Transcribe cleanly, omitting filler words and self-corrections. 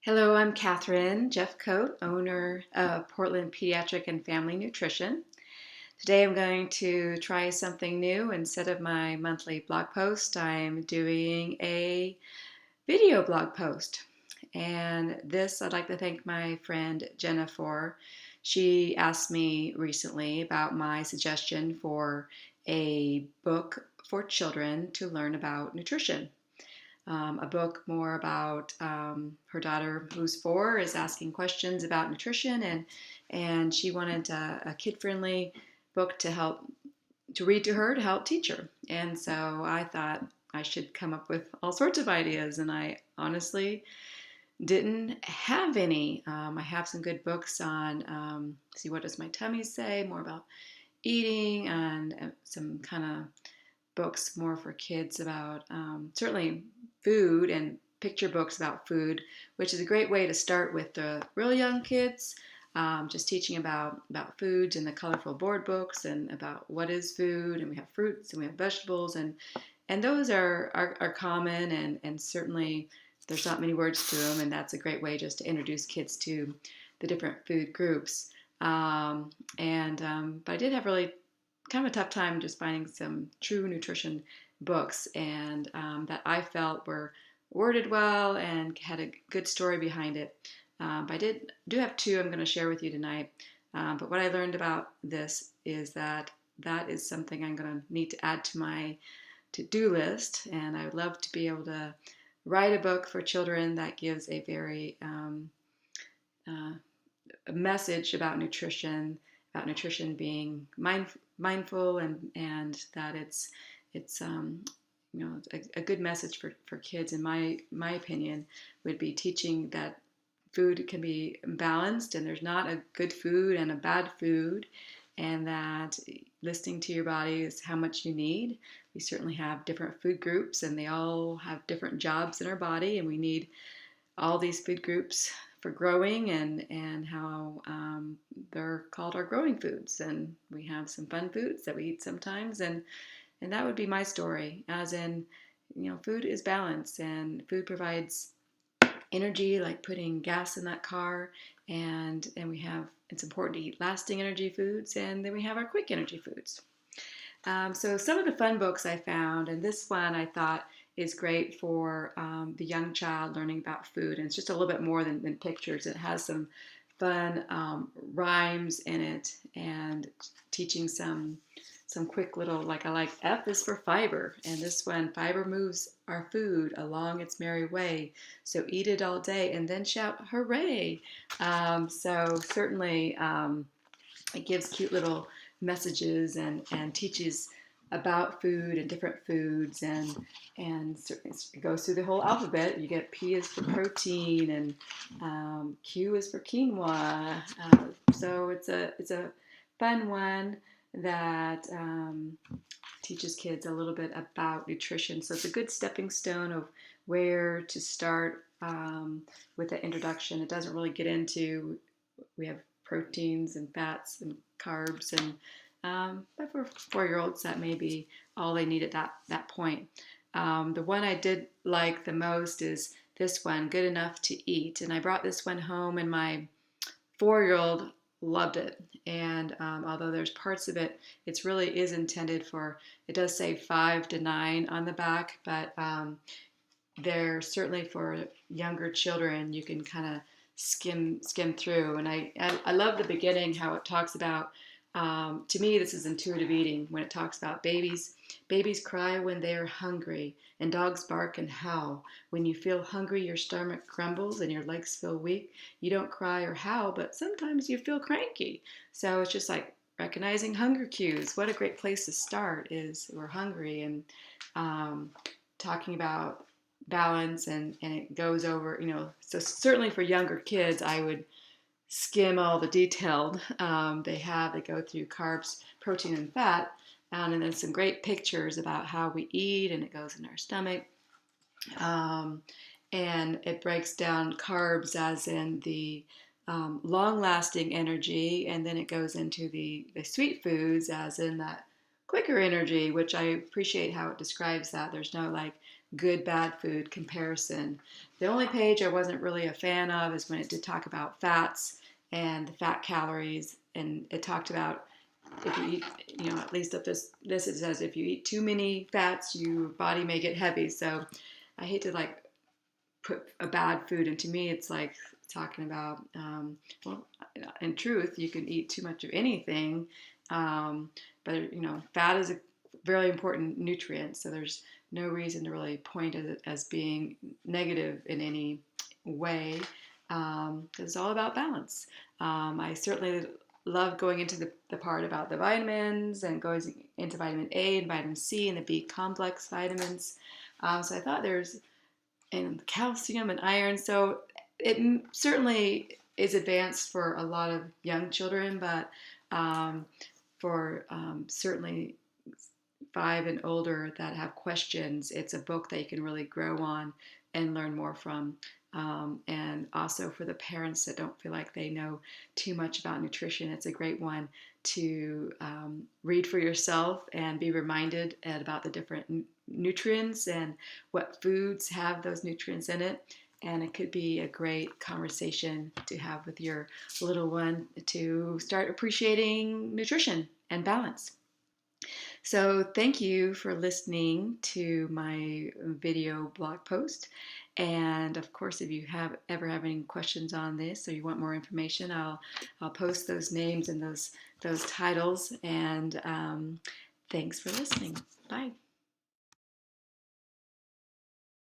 Hello, I'm Catherine Jeffcoat, owner of Portland Pediatric and Family Nutrition. Today I'm going to try something new. Instead of my monthly blog post, I'm doing a video blog post. And this, I'd like to thank my friend Jenna for. She asked me recently about my suggestion for a book for children to learn about nutrition. A book more about her daughter, who's 4, is asking questions about nutrition, and she wanted a kid-friendly book to read to her to help teach her. And so I thought I should come up with all sorts of ideas, and I honestly didn't have any. I have some good books on see what does my tummy say, more about eating, and some kind of books more for kids about certainly food and picture books about food, which is a great way to start with the real young kids. Just teaching about foods and the colorful board books and about what is food, and we have fruits and we have vegetables, and those are common, and certainly there's not many words to them, and that's a great way just to introduce kids to the different food groups. But I did have really kind of a tough time just finding some true nutrition books and that I felt were worded well and had a good story behind it. But do have two I'm going to share with you tonight. But what I learned about this is that is something I'm going to need to add to my to-do list, and I would love to be able to write a book for children that gives a very uh, a message about nutrition being mindful, and that it's a good message for kids. In my opinion, would be teaching that food can be balanced, and there's not a good food and a bad food, and that listening to your body is how much you need. We certainly have different food groups, and they all have different jobs in our body, and we need all these food groups for growing, and how they're called our growing foods. And we have some fun foods that we eat sometimes, and that would be my story, as in, food is balance, and food provides energy, like putting gas in that car, and we have, it's important to eat lasting energy foods, and then we have our quick energy foods. So some of the fun books I found, and this one I thought is great for the young child learning about food. And it's just a little bit more than pictures. It has some fun rhymes in it, and teaching some quick little, like I like F is for fiber. And this one, fiber moves our food along its merry way. So eat it all day and then shout hooray. So certainly it gives cute little messages, and teaches about food and different foods, and it goes through the whole alphabet. You get P is for protein, and Q is for quinoa. So it's a fun one that teaches kids a little bit about nutrition. So it's a good stepping stone of where to start with the introduction. It doesn't really get into, we have proteins and fats and carbs, and but for 4-year-olds that may be all they need at that point. The one I did like the most is this one, Good Enough to Eat, and I brought this one home, and my 4-year-old loved it. And although there's parts of it, it's really is intended for, it does say 5 to 9 on the back, but they're certainly for younger children. You can kind of skim through, and I love the beginning, how it talks about, to me this is intuitive eating, when it talks about babies cry when they are hungry, and dogs bark and howl. When you feel hungry, your stomach grumbles and your legs feel weak. You don't cry or howl, but sometimes you feel cranky. So it's just like recognizing hunger cues. What a great place to start is, we're hungry, and talking about balance, and it goes over, so certainly for younger kids, I would skim all the detailed. They go through carbs, protein, and fat, and then some great pictures about how we eat, and it goes in our stomach. And it breaks down carbs as in the long-lasting energy, and then it goes into the sweet foods as in that quicker energy, which I appreciate how it describes that. There's no like good bad food comparison. The only page I wasn't really a fan of is when it did talk about fats and the fat calories, and it talked about if you eat, at least if this it says if you eat too many fats, your body may get heavy. So I hate to like put a bad food, and to me it's like talking about well, in truth you can eat too much of anything, but fat is a very important nutrient, so there's no reason to really point at it as being negative in any way, because it's all about balance. I certainly love going into the part about the vitamins and going into vitamin A and vitamin C and the B complex vitamins. So I thought there's and calcium and iron. So it certainly is advanced for a lot of young children, but for certainly 5 and older that have questions, it's a book that you can really grow on and learn more from. And also for the parents that don't feel like they know too much about nutrition, it's a great one to read for yourself and be reminded about the different nutrients and what foods have those nutrients in it. And it could be a great conversation to have with your little one to start appreciating nutrition and balance. So thank you for listening to my video blog post. And of course, if you ever have any questions on this or you want more information, I'll post those names and those titles. And thanks for listening. Bye.